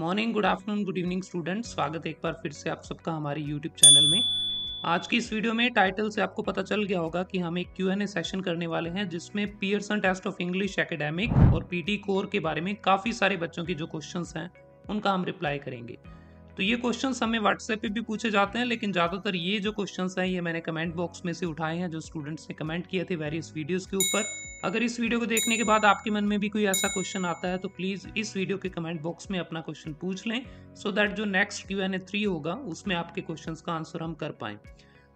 Morning, good afternoon, good evening students. स्वागत है एक बार फिर से आप सबका हमारे यूट्यूब चैनल में। आज की इस वीडियो में टाइटल से आपको पता चल गया होगा कि हम एक Q&A सेशन करने वाले हैं जिसमें Pearson Test of English Academic और पीटी कोर के बारे में काफ़ी सारे बच्चों के जो क्वेश्चंस हैं उनका हम रिप्लाई करेंगे। तो ये क्वेश्चंस हमें व्हाट्सएप पे भी पूछे जाते हैं, लेकिन ज़्यादातर ये जो क्वेश्चंस हैं ये मैंने कमेंट बॉक्स में से उठाए हैं जो स्टूडेंट्स ने कमेंट किए थे वेरियस वीडियोस के ऊपर। अगर इस वीडियो को देखने के बाद आपके मन में भी कोई ऐसा क्वेश्चन आता है तो प्लीज़ इस वीडियो के कमेंट बॉक्स में अपना क्वेश्चन पूछ लें, सो दैट जो नेक्स्ट Q&A 3 होगा उसमें आपके क्वेश्चंस का आंसर हम कर पाएँ।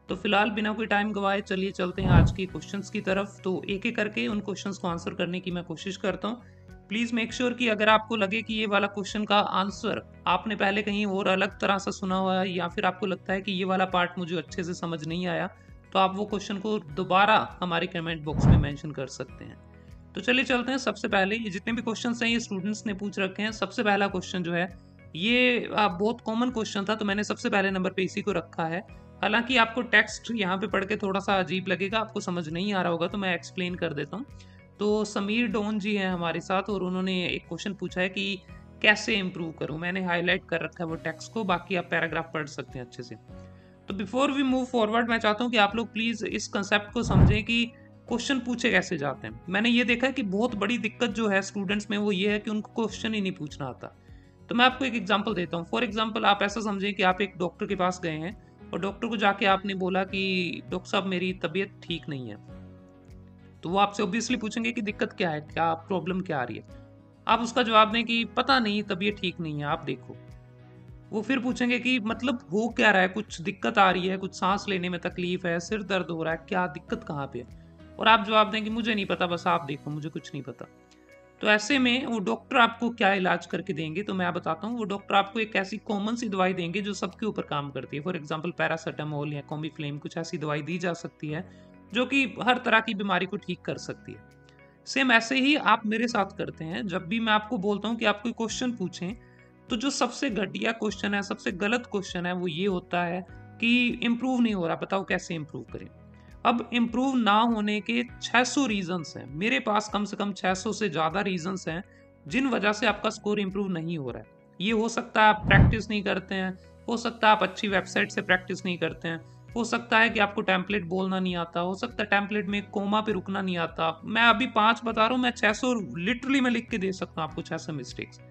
तो फिलहाल बिना कोई टाइम गवाए चलिए चलते हैं आज के क्वेश्चंस की तरफ। तो एक एक करके उन क्वेश्चंस को आंसर करने की मैं कोशिश करता हूँ। प्लीज़ मेक श्योर कि अगर आपको लगे कि ये वाला क्वेश्चन का आंसर आपने पहले कहीं और अलग तरह से सुना हुआ है या फिर आपको लगता है कि ये वाला पार्ट मुझे अच्छे से समझ नहीं आया, तो आप वो क्वेश्चन को दोबारा हमारे कमेंट बॉक्स में मेंशन कर सकते हैं। तो चलिए चलते हैं। सबसे पहले ये जितने भी क्वेश्चंस हैं ये स्टूडेंट्स ने पूछ रखे हैं। सबसे पहला क्वेश्चन जो है ये बहुत कॉमन क्वेश्चन था, तो मैंने सबसे पहले नंबर पे इसी को रखा है। हालांकि आपको टेक्स्ट यहाँ पे पढ़ के थोड़ा सा अजीब लगेगा, आपको समझ नहीं आ रहा होगा, तो मैं एक्सप्लेन कर देता हूँ। तो समीर डोन जी हैं हमारे साथ और उन्होंने एक क्वेश्चन पूछा है कि कैसे इम्प्रूव करूँ। मैंने हाईलाइट कर रखा है वो टेक्स्ट को, बाकी आप पैराग्राफ पढ़ सकते हैं अच्छे से। तो बिफोर वी मूव फॉरवर्ड मैं चाहता हूँ कि आप लोग प्लीज़ इस कंसेप्ट को समझें कि क्वेश्चन पूछे कैसे जाते हैं। मैंने ये देखा है कि बहुत बड़ी दिक्कत जो है स्टूडेंट्स में वो ये है कि उनको क्वेश्चन ही नहीं पूछना आता। तो मैं आपको एक एग्जांपल देता हूँ। फॉर एग्जांपल आप ऐसा समझें कि आप एक डॉक्टर के पास गए हैं और डॉक्टर को जाके आपने बोला कि डॉक्टर साहब मेरी तबीयत ठीक नहीं है। तो वो आपसे ऑब्वियसली पूछेंगे कि दिक्कत क्या है, क्या प्रॉब्लम क्या आ रही है। आप उसका जवाब दें कि पता नहीं, तबीयत ठीक नहीं है, आप देखो। वो फिर पूछेंगे कि मतलब हो क्या रहा है, कुछ दिक्कत आ रही है, कुछ सांस लेने में तकलीफ है, सिर दर्द हो रहा है, क्या दिक्कत कहाँ पे है। और आप जवाब दें कि मुझे नहीं पता, बस आप देखो, मुझे कुछ नहीं पता। तो ऐसे में वो डॉक्टर आपको क्या इलाज करके देंगे, तो मैं बताता हूँ। वो डॉक्टर आपको एक ऐसी कॉमन सी दवाई देंगे जो सबके ऊपर काम करती है। फॉर एग्जांपल पैरासीटामोल या कॉम्बिफ्लेम, कुछ ऐसी दवाई दी जा सकती है जो कि हर तरह की बीमारी को ठीक कर सकती है। सेम ऐसे ही आप मेरे साथ करते हैं। जब भी मैं आपको बोलता हूँ कि आप कोई क्वेश्चन पूछें, तो जो सबसे घटिया क्वेश्चन है, सबसे गलत क्वेश्चन है, वो ये होता है कि इम्प्रूव नहीं हो रहा, बताओ कैसे इम्प्रूव करें। अब इम्प्रूव ना होने के 600 रीजंस हैं। मेरे पास कम से कम 600 से ज़्यादा रीजंस हैं जिन वजह से आपका स्कोर इम्प्रूव नहीं हो रहा है। ये हो सकता है आप प्रैक्टिस नहीं करते हैं, हो सकता है आप अच्छी वेबसाइट से प्रैक्टिस नहीं करते हैं, हो सकता है कि आपको टेम्पलेट बोलना नहीं आता, हो सकता है टेम्पलेट में कोमा पे रुकना नहीं आता। मैं अभी 5 बता रहा हूँ, मैं 600 लिटरली मैं लिख के दे सकता हूँ आपको 600 मिस्टेक्स।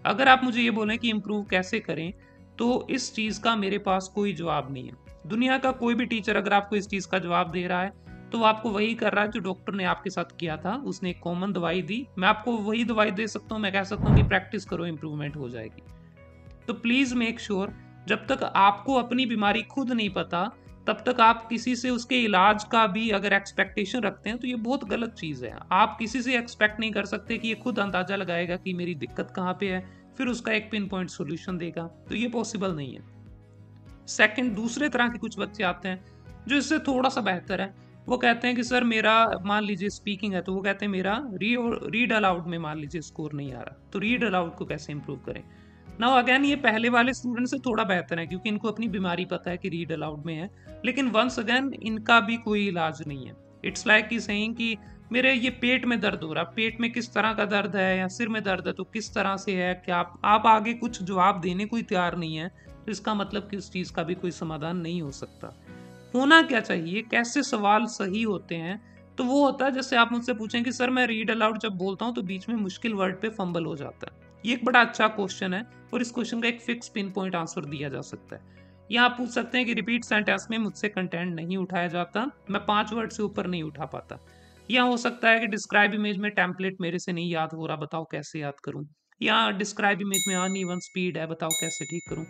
अगर आप मुझे ये बोलें कि इम्प्रूव कैसे करें, तो इस चीज़ का मेरे पास कोई जवाब नहीं है। दुनिया का कोई भी टीचर अगर आपको इस चीज़ का जवाब दे रहा है तो वो आपको वही कर रहा है जो डॉक्टर ने आपके साथ किया था। उसने एक कॉमन दवाई दी, मैं आपको वही दवाई दे सकता हूँ। मैं कह सकता हूँ कि प्रैक्टिस करो, इम्प्रूवमेंट हो जाएगी। तो प्लीज़ मेक श्योर, जब तक आपको अपनी बीमारी खुद नहीं पता तब तक आप किसी से उसके इलाज का भी अगर एक्सपेक्टेशन रखते हैं तो ये बहुत गलत चीज़ है। आप किसी से एक्सपेक्ट नहीं कर सकते कि ये खुद अंदाजा लगाएगा कि मेरी दिक्कत कहाँ पे है, फिर उसका एक पिन पॉइंट सोल्यूशन देगा, तो ये पॉसिबल नहीं है। सेकंड, दूसरे तरह के कुछ बच्चे आते हैं जो इससे थोड़ा सा बेहतर है। वो कहते हैं कि सर मेरा, मान लीजिए स्पीकिंग है, तो वो कहते हैं मेरा रीड अलाउड में मान लीजिए स्कोर नहीं आ रहा, तो रीड अलाउड को कैसे इंप्रूव करें। नाउ अगेन ये पहले वाले स्टूडेंट से थोड़ा बेहतर है क्योंकि इनको अपनी बीमारी पता है कि रीड अलाउड में है, लेकिन वंस अगेन इनका भी कोई इलाज नहीं है। इट्स लाइक की सेइंग कि मेरे ये पेट में दर्द हो रहा, पेट में किस तरह का दर्द है या सिर में दर्द है तो किस तरह से है, क्या आप आगे कुछ जवाब देने को ही तैयार नहीं है, तो इसका मतलब कि उस चीज़ का भी कोई समाधान नहीं हो सकता। होना क्या चाहिए, कैसे सवाल सही होते हैं, तो वो होता है जैसे आप मुझसे पूछें कि सर मैं रीड अलाउड जब बोलता हूँ तो बीच में मुश्किल वर्ड पे फंबल हो जाता है। ये एक बड़ा अच्छा क्वेश्चन है और इस क्वेश्चन का एक फिक्स पिन पॉइंट आंसर दिया जा सकता है। या आप पूछ सकते हैं कि रिपीट सेंटेंस में मुझसे कंटेंट नहीं उठाया जाता, मैं 5 वर्ड से ऊपर नहीं उठा पाता। या हो सकता है कि डिस्क्राइब इमेज में टेम्पलेट मेरे से नहीं याद हो रहा, बताओ कैसे याद करूं। या डिस्क्राइब इमेज में अनइवन स्पीड है, बताओ कैसे ठीक करूं।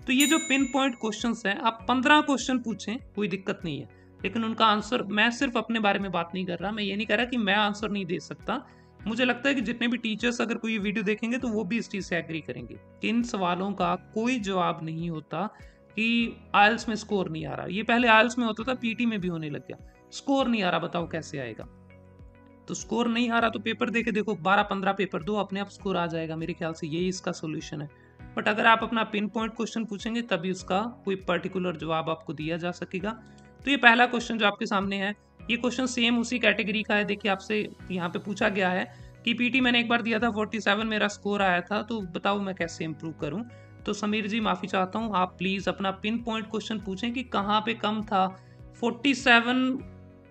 तो ये जो पिन पॉइंट क्वेश्चंस हैं, आप 15 क्वेश्चन पूछें कोई दिक्कत नहीं है, लेकिन उनका आंसर, मैं सिर्फ अपने बारे में बात नहीं कर रहा, मैं ये नहीं कह रहा कि मैं आंसर नहीं दे सकता। मुझे लगता है कि जितने भी टीचर्स अगर कोई वीडियो देखेंगे तो वो भी इस चीज़ से एग्री करेंगे कि इन सवालों का कोई जवाब नहीं होता कि आइल्स में स्कोर नहीं आ रहा। ये पहले आइल्स में होता था, पीटी में भी होने लग गया। स्कोर नहीं आ रहा, बताओ कैसे आएगा। तो स्कोर नहीं आ रहा तो पेपर दे के देखो, 12-15 पेपर दो, अपने आप स्कोर आ जाएगा। मेरे ख्याल से यही इसका सोल्यूशन है। बट अगर आप अपना पिन पॉइंट क्वेश्चन पूछेंगे तभी उसका कोई पर्टिकुलर जवाब आपको दिया जा सकेगा। तो ये पहला क्वेश्चन जो आपके सामने है, ये क्वेश्चन सेम उसी कैटेगरी का है। देखिए आपसे यहाँ पे पूछा गया है कि पीटी मैंने एक बार दिया था 47 मेरा स्कोर आया था, तो बताओ मैं कैसे इम्प्रूव करूं। तो समीर जी माफ़ी चाहता हूं, आप प्लीज़ अपना पिन पॉइंट क्वेश्चन पूछें कि कहाँ पे कम था। 47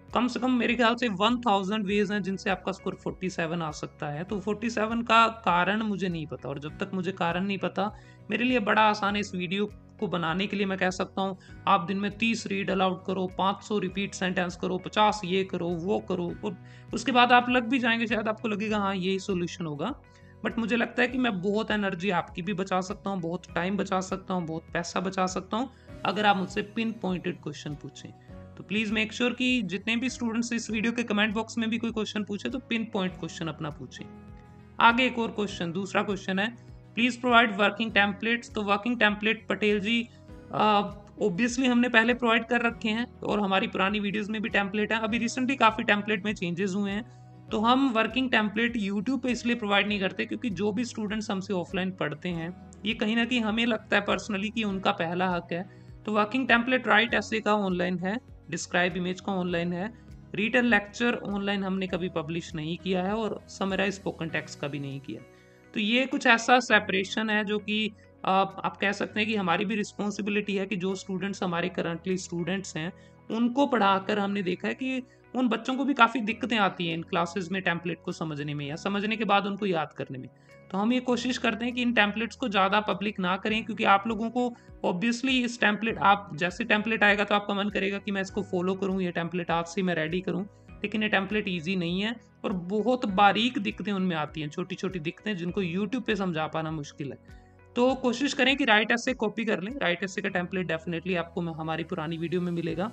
कम से कम मेरे ख्याल से 1000 वेज हैं जिनसे आपका स्कोर 47 आ सकता है। तो 47 का कारण मुझे नहीं पता, और जब तक मुझे कारण नहीं पता, मेरे लिए बड़ा आसान है इस वीडियो को बनाने के लिए। मैं कह सकता हूँ आप दिन में 30 रीड अलाउड करो, 500 रिपीट सेंटेंस करो, 50 ये करो वो करो, और उसके बाद आप लग भी जाएंगे, शायद आपको लगेगा हाँ यही सोल्यूशन होगा। बट मुझे लगता है कि मैं बहुत एनर्जी आपकी भी बचा सकता हूँ, बहुत टाइम बचा सकता हूँ, बहुत पैसा बचा सकता हूँ अगर आप मुझसे पिन पॉइंटेड क्वेश्चन पूछें। तो प्लीज़ मेक श्योर कि जितने भी स्टूडेंट्स इस वीडियो के कमेंट बॉक्स में भी कोई क्वेश्चन पूछे तो पिन पॉइंट क्वेश्चन अपना पूछें। आगे एक और क्वेश्चन, दूसरा क्वेश्चन है, प्लीज़ प्रोवाइड वर्किंग टेम्पलेट्स। तो वर्किंग टेम्पलेट पटेल जी ऑब्वियसली हमने पहले प्रोवाइड कर रखे हैं, और हमारी पुरानी वीडियोस में भी टेम्पलेट है। अभी रिसेंटली काफ़ी टेम्पलेट में चेंजेस हुए हैं, तो हम वर्किंग टेम्पलेट यूट्यूब पे इसलिए प्रोवाइड नहीं करते क्योंकि जो भी स्टूडेंट्स हमसे ऑफलाइन पढ़ते हैं, ये कहीं ना कहीं हमें लगता है पर्सनली कि उनका पहला हक है। तो वर्किंग टेम्पलेट राइट ऐसे का ऑनलाइन है, डिस्क्राइब इमेज का ऑनलाइन है, रिटन लेक्चर ऑनलाइन हमने कभी पब्लिश नहीं किया है, और समराइज स्पोकन टेक्स्ट का भी नहीं किया। तो ये कुछ ऐसा सेपरेशन है जो कि आप कह सकते हैं कि हमारी भी रिस्पॉन्सिबिलिटी है कि जो स्टूडेंट्स हमारे करंटली स्टूडेंट्स हैं उनको पढ़ाकर हमने देखा है कि उन बच्चों को भी काफ़ी दिक्कतें आती हैं इन क्लासेस में टेम्पलेट को समझने में, या समझने के बाद उनको याद करने में। तो हम ये कोशिश करते हैं कि इन टेम्पलेट्स को ज़्यादा पब्लिक ना करें, क्योंकि आप लोगों को ऑब्वियसली इस टेम्पलेट, आप जैसे टेम्पलेट आएगा तो आपका मन करेगा कि मैं इसको फॉलो करूँ, ये टेम्पलेट आज से मैं रेडी करूँ। लेकिन ये टेम्पलेट ईजी नहीं है, और बहुत बारीक दिक्कतें उनमें आती हैं, छोटी छोटी दिक्कतें जिनको यूट्यूब पे समझा पाना मुश्किल है। तो कोशिश करें कि राइट एसे कॉपी कर लें। राइट एसे का टेम्पलेट डेफिनेटली आपको हमारी पुरानी वीडियो में मिलेगा।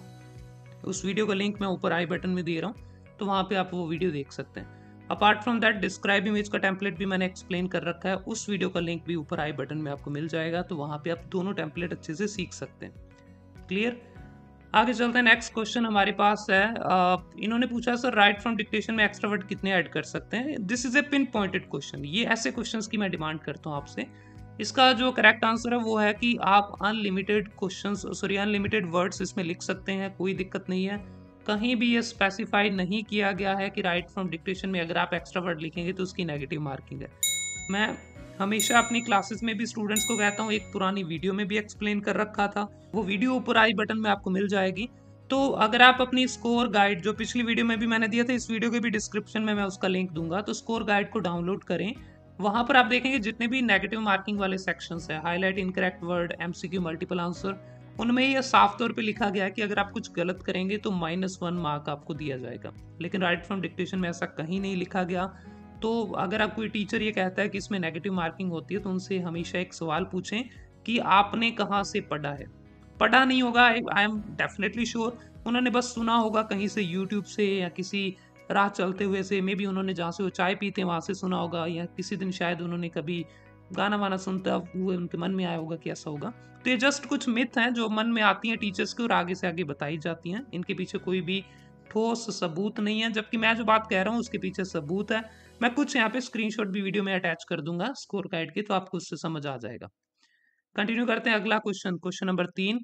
उस वीडियो का लिंक मैं ऊपर आई बटन में दे रहा हूँ, तो वहाँ पे आप वो वीडियो देख सकते हैं। Apart from that describe image का टेम्पलेट भी मैंने एक्सप्लेन कर रखा है, उस वीडियो का लिंक भी ऊपर आई बटन में आपको मिल जाएगा, तो वहाँ पे आप दोनों टेम्पलेट अच्छे से सीख सकते हैं। क्लियर? आगे चलते हैं। नेक्स्ट क्वेश्चन हमारे पास है, इन्होंने पूछा सर राइट फ्रॉम डिक्टेशन में एक्स्ट्रा वर्ड कितने ऐड कर सकते हैं। This is a pin pointed question. ये ऐसे क्वेश्चंस की मैं डिमांड करता हूँ आपसे। इसका जो करेक्ट आंसर है वो है कि आप unlimited questions, sorry unlimited words इसमें लिख सकते हैं, कोई दिक्कत नहीं है। कहीं भी ये स्पेसिफाई नहीं किया गया है कि राइट फ्रॉम डिक्टेशन में अगर आप एक्स्ट्रा वर्ड लिखेंगे तो उसकी नेगेटिव मार्किंग है। मैं हमेशा अपनी क्लासेस में भी स्टूडेंट्स को कहता हूँ, एक पुरानी वीडियो में भी एक्सप्लेन कर रखा था, वो वीडियो ऊपर आई बटन में आपको मिल जाएगी। तो अगर आप अपनी स्कोर गाइड, जो पिछली वीडियो में भी मैंने दिया था, इस वीडियो के भी डिस्क्रिप्शन में मैं उसका लिंक दूंगा, तो स्कोर गाइड को डाउनलोड करें। वहां पर आप देखेंगे जितने भी नेगेटिव मार्किंग वाले सेक्शंस है, highlight incorrect word, MCQ, multiple answer, उनमें ये साफ तौर पे लिखा गया है कि अगर आप कुछ गलत करेंगे तो -1 मार्क आपको दिया जाएगा। लेकिन राइट फ्रॉम डिक्टेशन में ऐसा कहीं नहीं लिखा गया। तो अगर आप कोई टीचर ये कहता है कि इसमें नेगेटिव मार्किंग होती है, तो उनसे हमेशा एक सवाल पूछें कि आपने कहाँ से पढ़ा है। पढ़ा नहीं होगा, आई एम डेफिनेटली श्योर, उन्होंने बस सुना होगा कहीं से, यूट्यूब से या किसी राह चलते हुए से, मे बी उन्होंने जहाँ से वो चाय पीते हैं वहाँ से सुना होगा, या किसी दिन शायद उन्होंने कभी गाना वाना सुनता हुए उनके मन में आया होगा कि ऐसा होगा। तो ये जस्ट कुछ मिथ हैं जो मन में आती हैं टीचर्स की और आगे से आगे बताई जाती हैं। इनके पीछे कोई भी ठोस सबूत नहीं है, जबकि मैं जो बात कह रहा हूँ उसके पीछे सबूत है। मैं कुछ यहाँ पे स्क्रीनशॉट भी वीडियो में अटैच कर दूंगा स्कोर गाइड के, तो आपको उससे समझ आ जाएगा। कंटिन्यू करते हैं अगला question, question number 3।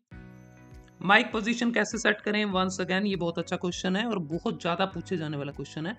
Mic position कैसे सेट करें। वंस अगेन ये बहुत अच्छा क्वेश्चन है और बहुत ज़्यादा पूछे जाने वाला क्वेश्चन है।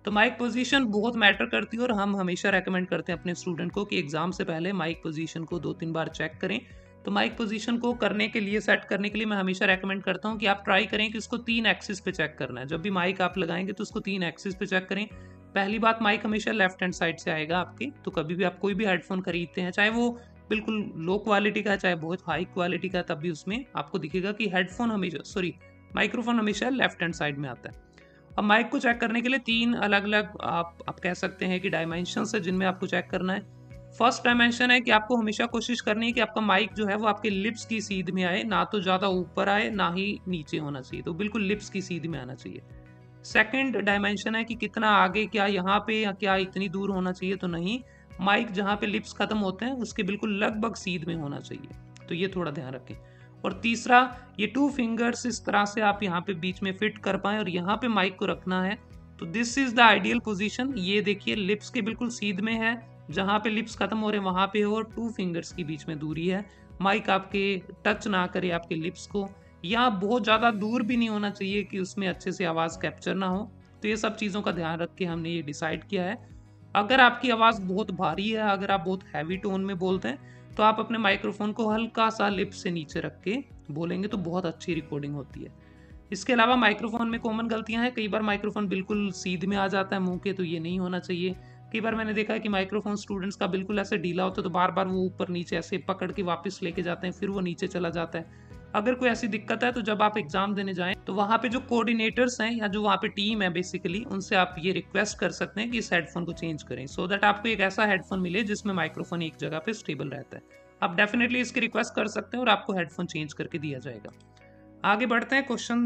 तो माइक पोजीशन बहुत मैटर करती है, और हम हमेशा रेकमेंड करते हैं अपने स्टूडेंट को कि एग्जाम से पहले माइक पोजीशन को 2-3 बार चेक करें। तो माइक पोजीशन को करने के लिए, सेट करने के लिए मैं हमेशा रेकमेंड करता हूं कि आप ट्राई करें कि उसको 3 एक्सिस पे चेक करना है। जब भी माइक आप लगाएंगे तो उसको 3 एक्सिस पे चेक करें। पहली बात, माइक हमेशा लेफ्ट हैंड साइड से आएगा आपके, तो कभी भी आप कोई भी हेडफोन खरीदते हैं, चाहे वो बिल्कुल लो क्वालिटी का है चाहे बहुत हाई क्वालिटी का, तब भी उसमें आपको दिखेगा कि हेडफोन हमेशा, सॉरी माइक्रोफोन हमेशा लेफ्ट हैंड साइड में आता है। अब माइक को चेक करने के लिए 3 अलग अलग आप कह सकते हैं कि डायमेंशंस है जिनमें आपको चेक करना है। फर्स्ट डायमेंशन है कि आपको हमेशा कोशिश करनी है कि आपका माइक जो है वो आपके लिप्स की सीध में आए, ना तो ज़्यादा ऊपर आए ना ही नीचे होना चाहिए, तो बिल्कुल लिप्स की सीध में आना चाहिए। सेकंड डायमेंशन है कि कितना आगे, क्या यहाँ पे या क्या इतनी दूर होना चाहिए, तो नहीं, माइक जहाँ पे लिप्स खत्म होते हैं उसके बिल्कुल लगभग सीध में होना चाहिए, तो ये थोड़ा ध्यान रखें। और तीसरा, ये 2 फिंगर्स इस तरह से आप यहाँ पे बीच में फिट कर पाएं और यहाँ पे माइक को रखना है, तो this is the ideal position. ये देखिए लिप्स के बिल्कुल सीध में है, जहाँ पे लिप्स खत्म हो रहे हैं वहाँ पे हो, और 2 फिंगर्स के बीच में दूरी है। माइक आपके टच ना करे आपके लिप्स को, या बहुत ज़्यादा दूर भी नहीं होना चाहिए कि उसमें अच्छे से आवाज़ कैप्चर ना हो। तो ये सब चीज़ों का ध्यान रख के हमने ये डिसाइड किया है। अगर आपकी आवाज़ बहुत भारी है, अगर आप बहुत हैवी टोन में बोलते हैं, तो आप अपने माइक्रोफोन को हल्का सा लिप से नीचे रख के बोलेंगे तो बहुत अच्छी रिकॉर्डिंग होती है। इसके अलावा माइक्रोफोन में कॉमन गलतियां हैं, कई बार माइक्रोफोन बिल्कुल सीध में आ जाता है मुंह के, तो ये नहीं होना चाहिए। कई बार मैंने देखा है कि माइक्रोफोन स्टूडेंट्स का बिल्कुल ऐसे ढीला होता है, तो बार बार वो ऊपर नीचे ऐसे पकड़ के वापस लेके जाते हैं, फिर वो नीचे चला जाता है। अगर कोई ऐसी दिक्कत है तो जब आप एग्जाम देने जाएं तो वहाँ पे जो कोऑर्डिनेटर्स हैं या जो वहाँ पे टीम है बेसिकली, उनसे आप ये रिक्वेस्ट कर सकते हैं कि इस हेडफोन को चेंज करें, सो दैट आपको एक ऐसा हेडफोन मिले जिसमें माइक्रोफोन एक जगह पे स्टेबल रहता है। आप डेफिनेटली इसकी रिक्वेस्ट कर सकते हैं और आपको हेडफोन चेंज करके दिया जाएगा। आगे बढ़ते हैं, क्वेश्चन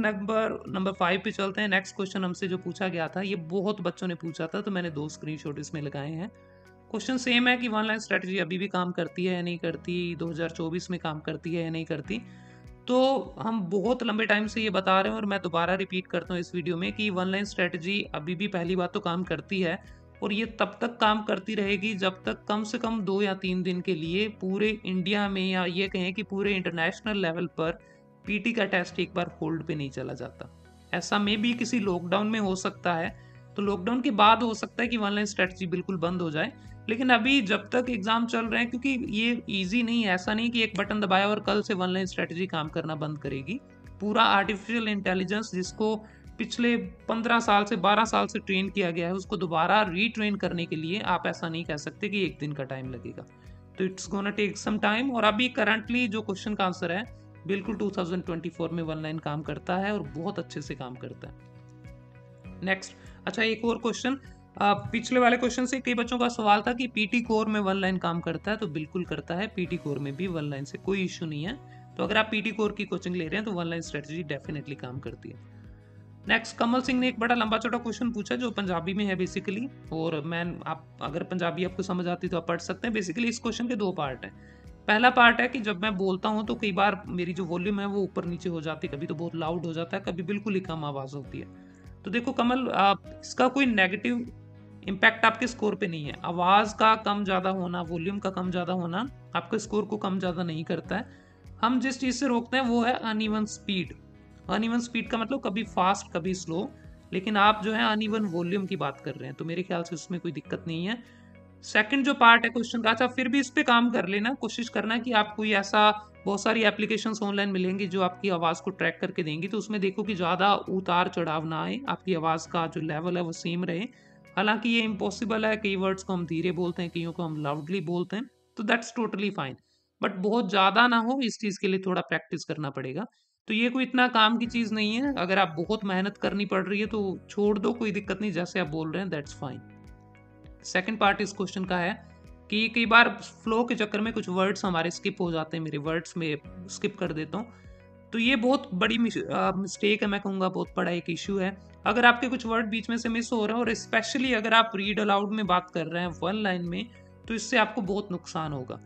नंबर 5 पे चलते हैं। नेक्स्ट क्वेश्चन हमसे जो पूछा गया था, ये बहुत बच्चों ने पूछा था, तो मैंने 2 स्क्रीनशॉट इसमें लगाए हैं। क्वेश्चन सेम है कि वन लाइन स्ट्रेटजी अभी भी काम करती है या नहीं करती, 2024 में काम करती है या नहीं करती। तो हम बहुत लंबे टाइम से ये बता रहे हैं और मैं दोबारा रिपीट करता हूँ इस वीडियो में कि वन लाइन स्ट्रेटजी अभी भी पहली बात तो काम करती है, और ये तब तक काम करती रहेगी जब तक कम से कम 2 या 3 दिन के लिए पूरे इंडिया में, या ये कहें कि पूरे इंटरनेशनल लेवल पर, पीटी का टेस्ट एक बार होल्ड पे नहीं चला जाता। ऐसा में भी किसी लॉकडाउन में हो सकता है, तो लॉकडाउन के बाद हो सकता है कि वन लाइन स्ट्रेटजी बिल्कुल बंद हो जाए, लेकिन अभी जब तक एग्जाम चल रहे हैं, क्योंकि ये इजी नहीं है, ऐसा नहीं कि एक बटन दबाया और कल से वन लाइन स्ट्रेटजी काम करना बंद करेगी। पूरा आर्टिफिशियल इंटेलिजेंस जिसको पिछले 15 साल से 12 साल से ट्रेन किया गया है, उसको दोबारा रीट्रेन करने के लिए आप ऐसा नहीं कह सकते कि एक दिन का टाइम लगेगा। तो it's gonna take some time. और अभी करंटली जो क्वेश्चन का आंसर है, बिल्कुल 2024 में वन लाइन काम करता है और बहुत अच्छे से काम करता है। नेक्स्ट, अच्छा एक और क्वेश्चन, पिछले वाले क्वेश्चन से कई बच्चों का सवाल था कि पीटी कोर में वन लाइन काम करता है, तो बिल्कुल करता है, पीटी कोर में भी वन लाइन से कोई इश्यू नहीं है। तो अगर आप पीटी कोर की कोचिंग ले रहे हैं तो वन लाइन स्ट्रेटजी डेफिनेटली काम करती है। नेक्स्ट, कमल सिंह ने एक बड़ा लंबा चौड़ा क्वेश्चन पूछा जो पंजाबी में है बेसिकली, और आप अगर पंजाबी आपको समझ आती तो आप पढ़ सकते हैं। बेसिकली इस क्वेश्चन के 2 पार्ट हैं। पहला पार्ट है कि जब मैं बोलता हूँ तो कई बार मेरी जो वॉल्यूम है वो ऊपर नीचे हो जाती है, कभी तो बहुत लाउड हो जाता है, कभी बिल्कुल ही कम आवाज़ होती है। तो देखो कमल, इसका कोई नेगेटिव इम्पैक्ट आपके स्कोर पे नहीं है। आवाज़ का कम ज़्यादा होना, वॉल्यूम का कम ज़्यादा होना आपके स्कोर को कम ज़्यादा नहीं करता है। हम जिस चीज़ से रोकते हैं वो है अनइवन स्पीड। अनइवन स्पीड का मतलब कभी फास्ट कभी स्लो, लेकिन आप जो है अनइवन वॉल्यूम की बात कर रहे हैं, तो मेरे ख्याल से उसमें कोई दिक्कत नहीं है। सेकंड जो पार्ट है क्वेश्चन का, अच्छा फिर भी इस पे काम कर लेना, कोशिश करना कि आप कोई ऐसा, बहुत सारी एप्लीकेशंस ऑनलाइन मिलेंगी जो आपकी आवाज़ को ट्रैक करके देंगी, तो उसमें देखो कि ज़्यादा उतार चढ़ाव ना आए, आपकी आवाज़ का जो लेवल है वो सेम रहे। हालांकि ये इम्पॉसिबल है, कई वर्ड्स को हम धीरे बोलते हैं, कईयों को हम लाउडली बोलते हैं, तो दैट्स टोटली फाइन, बट बहुत ज़्यादा ना हो, इस चीज़ के लिए थोड़ा प्रैक्टिस करना पड़ेगा। तो ये कोई इतना काम की चीज़ नहीं है, अगर आप बहुत मेहनत करनी पड़ रही है तो छोड़ दो, कोई दिक्कत नहीं, जैसे आप बोल रहे हैं दैट्स फाइन। सेकंड पार्ट इस क्वेश्चन का है कि कई बार फ्लो के चक्कर में कुछ वर्ड्स हमारे स्किप हो जाते हैं, मेरे वर्ड्स में स्किप कर देता हूँ, तो ये बहुत बड़ी मिस्टेक है, मैं कहूँगा बहुत बड़ा एक इशू है। अगर आपके कुछ वर्ड बीच में से मिस हो रहे हैं, और स्पेशली अगर आप रीड अलाउड में बात कर रहे हैं वन लाइन में, तो इससे आपको बहुत नुकसान होगा।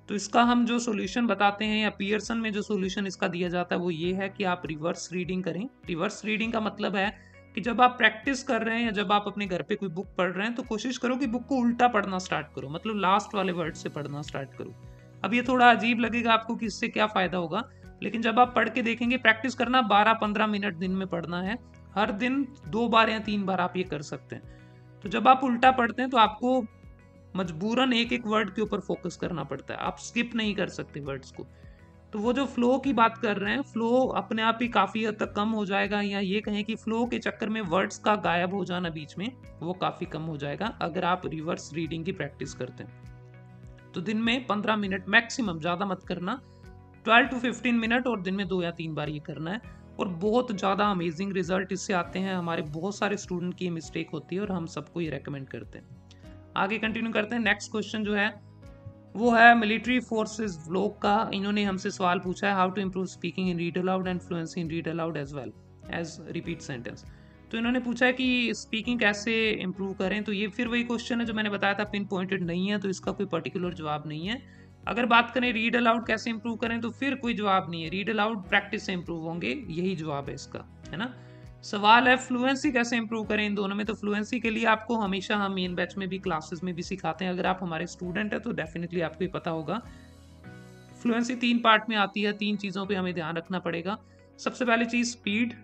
तो इसका हम जो सोल्यूशन बताते हैं, या पियर्सन में जो सोल्यूशन इसका दिया जाता है, वो ये है कि आप रिवर्स रीडिंग करें। रिवर्स रीडिंग का मतलब है कि जब आप प्रैक्टिस कर रहे हैं या जब आप अपने घर पे कोई बुक पढ़ रहे हैं, तो कोशिश करो कि बुक को उल्टा पढ़ना स्टार्ट करो, मतलब लास्ट वाले वर्ड से पढ़ना स्टार्ट करो। अब ये थोड़ा अजीब लगेगा आपको कि इससे क्या फ़ायदा होगा, लेकिन जब आप पढ़ के देखेंगे, प्रैक्टिस करना 12-15 मिनट दिन में पढ़ना है, हर दिन 2 बार या 3 बार आप ये कर सकते हैं। तो जब आप उल्टा पढ़ते हैं तो आपको मजबूरन एक एक वर्ड के ऊपर फोकस करना पड़ता है, आप स्किप नहीं कर सकते वर्ड्स को। तो वो जो फ्लो की बात कर रहे हैं, फ्लो अपने आप ही काफ़ी हद तक कम हो जाएगा, या ये कहें कि फ्लो के चक्कर में वर्ड्स का गायब हो जाना बीच में, वो काफ़ी कम हो जाएगा अगर आप रिवर्स रीडिंग की प्रैक्टिस करते हैं। तो दिन में 15 मिनट मैक्सिमम, ज़्यादा मत करना, 12 to 15 मिनट, और दिन में 2 या 3 बार ये करना है, और बहुत ज़्यादा अमेजिंग रिजल्ट इससे आते हैं। हमारे बहुत सारे स्टूडेंट की मिस्टेक होती है और हम सबको ये रेकमेंड करते हैं। आगे कंटिन्यू करते हैं। नेक्स्ट क्वेश्चन जो है वो है मिलिट्री फोर्सेस व्लॉग का। इन्होंने हमसे सवाल पूछा है, how to improve speaking in read aloud and fluency in read aloud as well as repeat sentence. तो इन्होंने पूछा है कि स्पीकिंग कैसे इम्प्रूव करें। तो ये फिर वही क्वेश्चन है जो मैंने बताया था, पिन पॉइंटेड नहीं है, तो इसका कोई पर्टिकुलर जवाब नहीं है। अगर बात करें रीड अलाउड कैसे इंप्रूव करें, तो फिर कोई जवाब नहीं है, रीड अलाउड प्रैक्टिस से इंप्रूव होंगे, यही जवाब है इसका, है ना। सवाल है फ्लुएंसी कैसे इंप्रूव करें इन दोनों में। तो फ्लुएंसी के लिए आपको हमेशा हम मेन बैच में भी, क्लासेस में भी सिखाते हैं। अगर आप हमारे स्टूडेंट हैं तो डेफिनेटली आपको ये पता होगा। फ्लुएंसी 3 पार्ट में आती है, 3 चीज़ों पे हमें ध्यान रखना पड़ेगा। सबसे पहली चीज़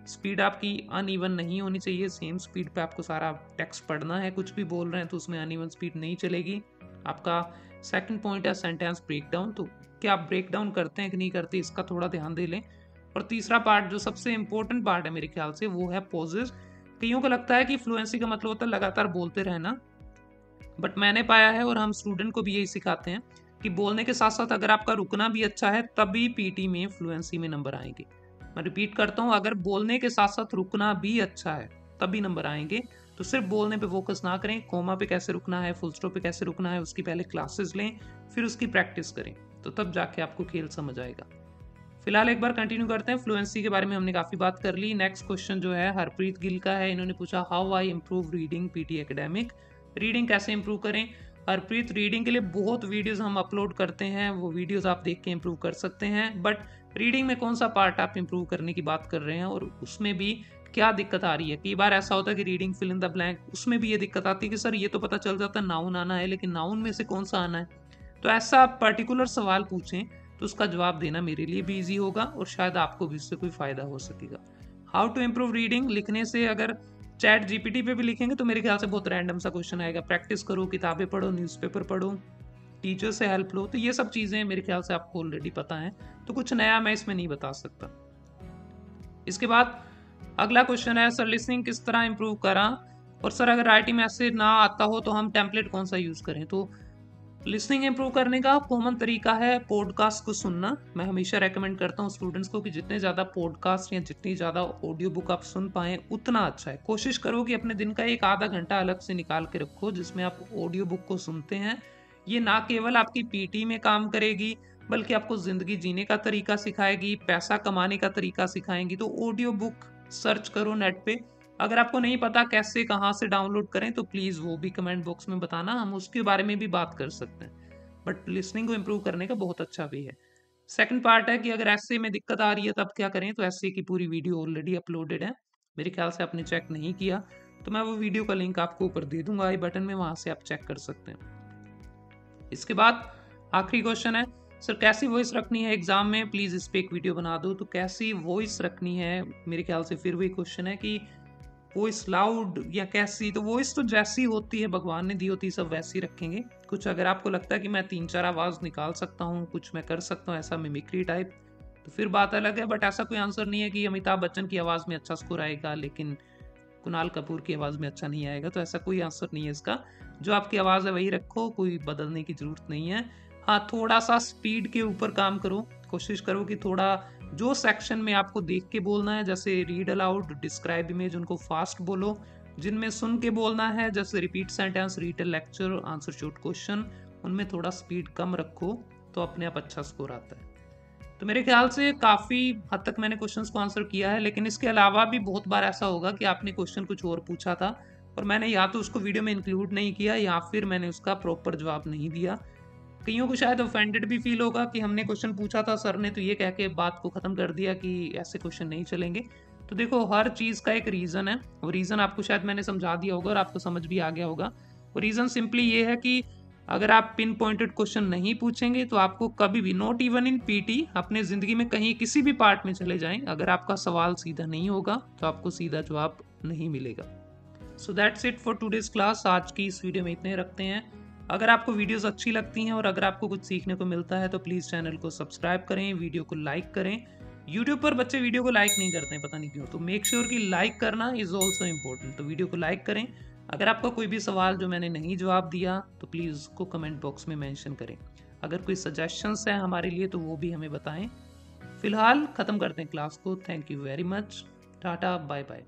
स्पीड आपकी अनइवन नहीं होनी चाहिए, सेम स्पीड पे आपको सारा टेक्स्ट पढ़ना है, कुछ भी बोल रहे हैं तो उसमें अनइवन स्पीड नहीं चलेगी। आपका सेकंड पॉइंट है सेंटेंस ब्रेकडाउन, तो क्या आप ब्रेक डाउन करते हैं कि नहीं करते, इसका थोड़ा ध्यान दे लें। और तीसरा पार्ट जो सबसे इंपॉर्टेंट पार्ट है मेरे ख्याल से, वो है पॉजेज। कईयों को लगता है कि फ्लुएंसी का मतलब होता है लगातार बोलते रहना, बट मैंने पाया है और हम स्टूडेंट को भी यही सिखाते हैं कि बोलने के साथ साथ अगर आपका रुकना भी अच्छा है तभी पीटी में फ्लुएंसी में नंबर आएंगे। मैं रिपीट करता हूँ, अगर बोलने के साथ साथ रुकना भी अच्छा है तभी नंबर आएंगे। तो सिर्फ बोलने पे फोकस ना करें, कोमा पे कैसे रुकना है, फुल स्टॉप पे कैसे रुकना है, उसकी पहले क्लासेस लें, फिर उसकी प्रैक्टिस करें, तो तब जाके आपको खेल समझ आएगा। फिलहाल एक बार कंटिन्यू करते हैं। फ्लुएंसी के बारे में हमने काफ़ी बात कर ली। नेक्स्ट क्वेश्चन जो है हरप्रीत गिल का है। इन्होंने पूछा how I improve reading PT academic. Reading कैसे इंप्रूव करें। हरप्रीत, रीडिंग के लिए बहुत वीडियोस हम अपलोड करते हैं, वो वीडियोस आप देख के इंप्रूव कर सकते हैं, बट रीडिंग में कौन सा पार्ट आप इंप्रूव करने की बात कर रहे हैं और उसमें भी क्या दिक्कत आ रही है। कई बार ऐसा होता है कि reading fill in the blank, उसमें भी ये दिक्कत आती है कि सर ये तो पता चल जाता है नाउन आना है, लेकिन नाउन में से कौन सा आना है। तो ऐसा आप पर्टिकुलर सवाल पूछें तो उसका जवाब देना मेरे लिए भी ईजी होगा और शायद आपको भी इससे कोई फायदा हो सकेगा। हाउ टू इम्प्रूव रीडिंग लिखने से, अगर चैट जीपीटी पे भी लिखेंगे तो मेरे ख्याल से बहुत रैंडम सा क्वेश्चन आएगा। प्रैक्टिस करो, किताबें पढ़ो, न्यूज़पेपर पढ़ो, टीचर से हेल्प लो, तो ये सब चीज़ें मेरे ख्याल से आपको ऑलरेडी पता है, तो कुछ नया मैं इसमें नहीं बता सकता। इसके बाद अगला क्वेश्चन है सर लिसनिंग किस तरह इंप्रूव करा, और सर अगर राइटिंग में ऐसे ना आता हो तो हम टेम्पलेट कौन सा यूज़ करें। तो लिसनिंग इंप्रूव करने का कॉमन तरीका है पॉडकास्ट को सुनना। मैं हमेशा रेकमेंड करता हूँ स्टूडेंट्स को कि जितने ज़्यादा पॉडकास्ट या जितनी ज़्यादा ऑडियो बुक आप सुन पाएँ उतना अच्छा है। कोशिश करो कि अपने दिन का एक आधा घंटा अलग से निकाल के रखो जिसमें आप ऑडियो बुक को सुनते हैं। ये ना केवल आपकी पीटी में काम करेगी बल्कि आपको ज़िंदगी जीने का तरीका सिखाएगी, पैसा कमाने का तरीका सिखाएंगी। तो ऑडियो बुक सर्च करो नेट पे। अगर आपको नहीं पता कैसे कहाँ से डाउनलोड करें तो प्लीज़ वो भी कमेंट बॉक्स में बताना, हम उसके बारे में भी बात कर सकते हैं। बट लिसनिंग को इम्प्रूव करने का बहुत अच्छा वे है। सेकंड पार्ट है कि अगर ऐसे में दिक्कत आ रही है तब क्या करें। तो ऐसे की पूरी वीडियो ऑलरेडी अपलोडेड है, मेरे ख्याल से आपने चेक नहीं किया तो मैं वो वीडियो का लिंक आपको ऊपर दे दूंगा आई बटन में, वहां से आप चेक कर सकते हैं। इसके बाद आखिरी क्वेश्चन है सर कैसी वॉइस रखनी है एग्जाम में, प्लीज इस पे एक वीडियो बना दो। तो कैसी वॉइस रखनी है, मेरे ख्याल से फिर वही क्वेश्चन है कि वॉइस लाउड या कैसी। तो वॉइस तो जैसी होती है भगवान ने दी होती है सब वैसी रखेंगे। कुछ अगर आपको लगता है कि मैं 3-4 आवाज निकाल सकता हूँ, कुछ मैं कर सकता हूँ ऐसा मिमिक्री टाइप, तो फिर बात अलग है। बट ऐसा कोई आंसर नहीं है कि अमिताभ बच्चन की आवाज में अच्छा स्कोर आएगा लेकिन कुणाल कपूर की आवाज में अच्छा नहीं आएगा, तो ऐसा कोई आंसर नहीं है इसका। जो आपकी आवाज है वही रखो, कोई बदलने की जरूरत नहीं है। हाँ, थोड़ा सा स्पीड के ऊपर काम करो, कोशिश करो कि थोड़ा जो सेक्शन में आपको देख के बोलना है जैसे रीड अलाउड, डिस्क्राइब इमेज, उनको फास्ट बोलो। जिनमें सुन के बोलना है जैसे repeat sentence, read lecture, answer short question, उनमें थोड़ा स्पीड कम रखो तो अपने आप अच्छा स्कोर आता है। तो मेरे ख्याल से काफ़ी हद तक मैंने क्वेश्चंस को आंसर किया है, लेकिन इसके अलावा भी बहुत बार ऐसा होगा कि आपने क्वेश्चन कुछ और पूछा था और मैंने या तो उसको वीडियो में इंक्लूड नहीं किया या फिर मैंने उसका प्रॉपर जवाब नहीं दिया। कईयों को शायद ऑफेंडेड भी फील होगा कि हमने क्वेश्चन पूछा था, सर ने तो ये कह के बात को ख़त्म कर दिया कि ऐसे क्वेश्चन नहीं चलेंगे। तो देखो, हर चीज़ का एक रीज़न है, वो रीज़न आपको शायद मैंने समझा दिया होगा और आपको समझ भी आ गया होगा। वो रीज़न सिंपली ये है कि अगर आप पिन पॉइंटेड क्वेश्चन नहीं पूछेंगे तो आपको कभी भी, नॉट इवन इन पीटी, अपने ज़िंदगी में कहीं किसी भी पार्ट में चले जाएं, अगर आपका सवाल सीधा नहीं होगा तो आपको सीधा जवाब नहीं मिलेगा। So that's it for today's class. आज की इस वीडियो में इतने रखते हैं। अगर आपको वीडियोस अच्छी लगती हैं और अगर आपको कुछ सीखने को मिलता है तो प्लीज़ चैनल को सब्सक्राइब करें, वीडियो को लाइक करें। यूट्यूब पर बच्चे वीडियो को लाइक नहीं करते हैं, पता नहीं क्यों, तो मेक श्योर कि लाइक करना इज़ ऑल्सो इम्पोर्टेंट। तो वीडियो को लाइक करें। अगर आपका कोई भी सवाल जो मैंने नहीं जवाब दिया तो प्लीज़ उसको कमेंट बॉक्स में मेंशन करें। अगर कोई सजेशंस हैं हमारे लिए तो वो भी हमें बताएं। फिलहाल ख़त्म करते हैं क्लास को। Thank you very much. Tata, bye bye.